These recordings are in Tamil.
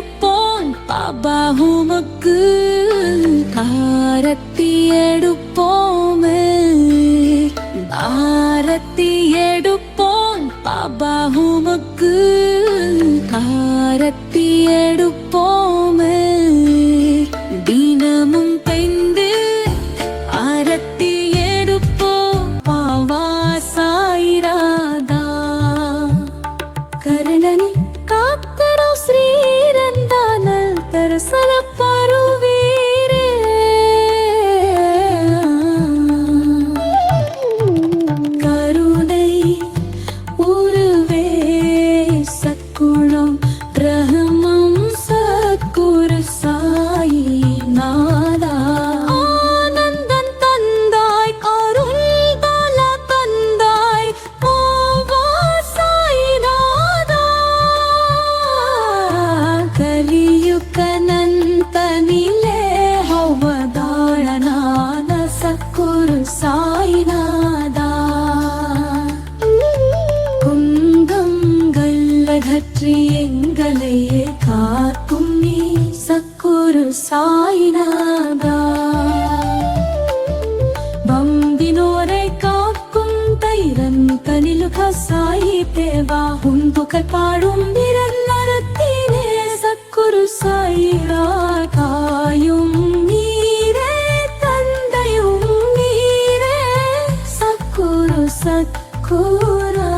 எடுப்போம் பாபா உமக்கு ஆரத்தி எடுப்போமே ஆரத்தி எடுப்போம் பாபா உமக்கு ஆரத்தி எடுப்போமே தினமும் பெய்து ஆரத்தி எடுப்போம் பாவா சாயிராதா கருணனி காத்தரோ ஸ்ரீரந்தானல் தரசல பருவீரே கருணை உருவே சக்குணம் ரஹமம் சத்குரு சாயி நாதா ஆனந்தன் தந்தாய் அருள் பல தந்தாய் பாவா சாயி நாதா கலியுகனந்தனிலே அவதாரணான சத்குரு சாயி நாதா குந்தங்கள் அகற்றி எங்களையே காக்கும் நீ சத்குரு சாயி நாதா பம்பினோரை காக்கும் தைரன் கனிலுக சாயி தேவா உன் புகழ் பாடும் நிரந்தரத்தினே சத்குரு சாயி காயும் நீரே தந்தையும் நீரே சத்குரு சத்குரா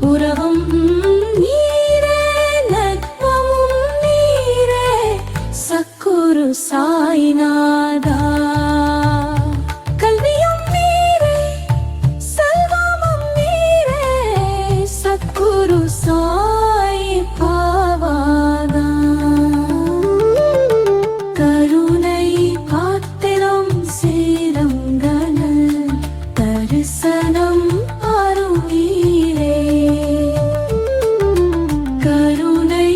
உறவும் நீரே நட்பமும் நீரே சத்குரு சாயி நாதா கல்வியும் நீரே செல்வமும் நீரே சத்குரு சாயி பாவாதா கருணை பாத்திரம் சீரங்கனல் தரிசனம் அருளீரே கருணை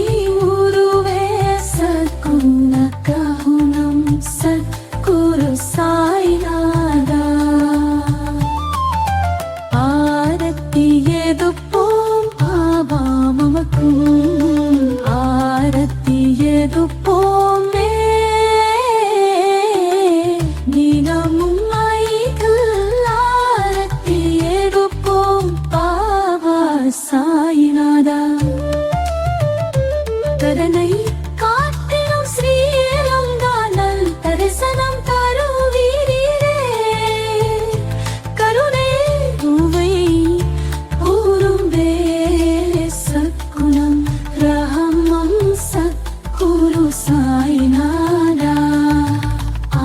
உருவே சத்குண ககுணம் சத்குரு சாயி நாதா ஆரத்தி எடுப்போம் பாபா உமக்கும் ஆரத்தி எடுப்போமே தினமும் ஐகள் ஆரத்தி எடுப்போம் பாபா சாயி நாதா கருணை காத்திரும் ஸ்ரீரங்கானல் தரிசனம் தருவீரே கருணை உவை உருவே சத்குணம் ரஹமம் சத்குரு சாயி நாதா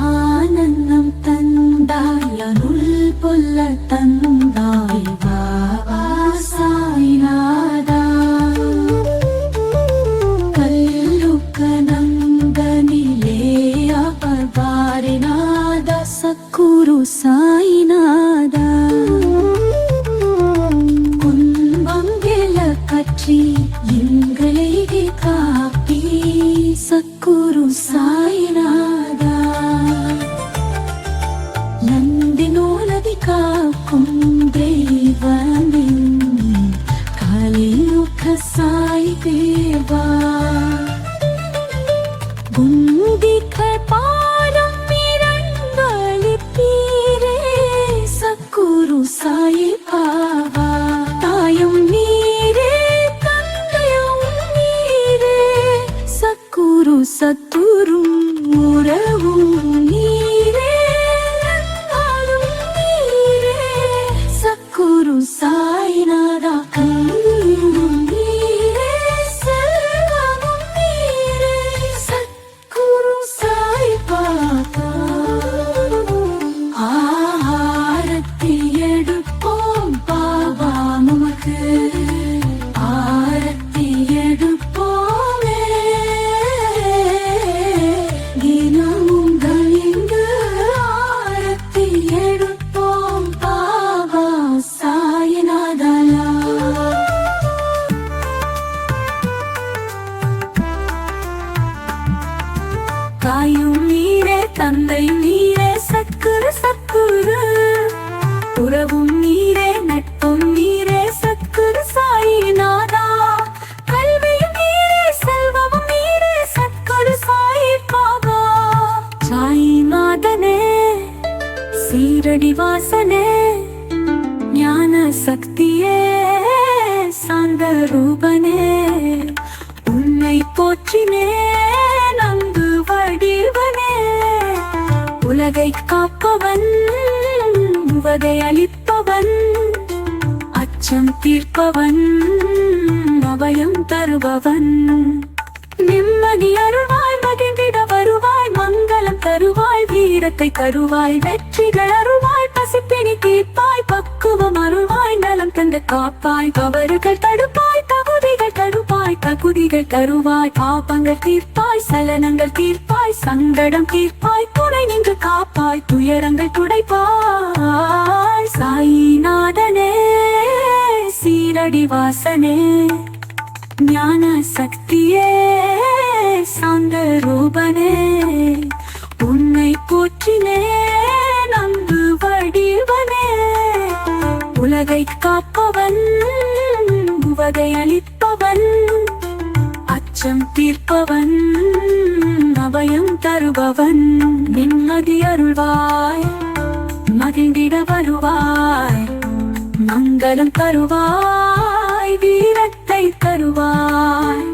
ஆனந்தம் தந்தாய் அருள் பொல்ல தந்தாய் பாபா சாயி நாதா கல்லுக்கனந்தனிலே அவதாரிநாத சத்குரு சாயி நாதா குன்பம் விலக்கற்றி எங்களை காப்பி சத்குரு சாயி நாதா நந்தினோனதி காக்கும் தெய்வமின் கலியுக சாயி தேவா குந்திகள் பாடும் இரண்டளிப்பீரே சத்குரு சாயி பாவா தாயும் நீரே தந்தையும் நீரே சத்குரு சத்துரும் உறவும் நீரே நண்பரும் நீரே சத்குரு சாயி நாதா கல்வியும் நீரே செல்வமும் நீரே சத்குரு சாயி பாபா ஆரத்தி எடுப்போம் பாபா உமக்கு ஆரத்தி எடுப்போமே தினமும் கலின் சீரடி வாசனே ஞான சக்தியே சாந்த ரூபனே உன்னை போற்றினே நங்கு வடிவனே உலகை காப்பவன் உவகை அளிப்பவன் அச்சம் தீர்ப்பவன் அபயம் தருபவன் நிம்மதி அருள்வாய் மகிழ்ந்திட வருவாய் மங்களம் தருவாய் வீரத்தை தருவாய் வெற்றிகள் அருள்வாய் பசிப்பினி தீர்ப்பாய் பக்குவம் அருள்வாய் நலம் தந்து காப்பாய் தவறுகள் தடுப்பாய் தகுதிகள் தருவாய் பாபங்கள் தீர்ப்பாய் சலனங்கள் தீர்ப்பாய் சங்கடம் தீர்ப்பாய் துணை நின்று காப்பாய் துயரங்கள் துடைப்பாய் சாயிநாதனே சீரடி வாசனே ஞான சக்தியே சாந்த ரூபனே உன்னை போற்றினே நம்பு வடிவனே உலகை காப்பவன் உவகை அளிப்பவன் அச்சம் தீர்ப்பவன் அபயம் தருபவன் நிம்மதி அருள்வாய் மகிழ்ந்திட வருவாய் மங்களம் தருவாய் வீரத்தை தருவாய்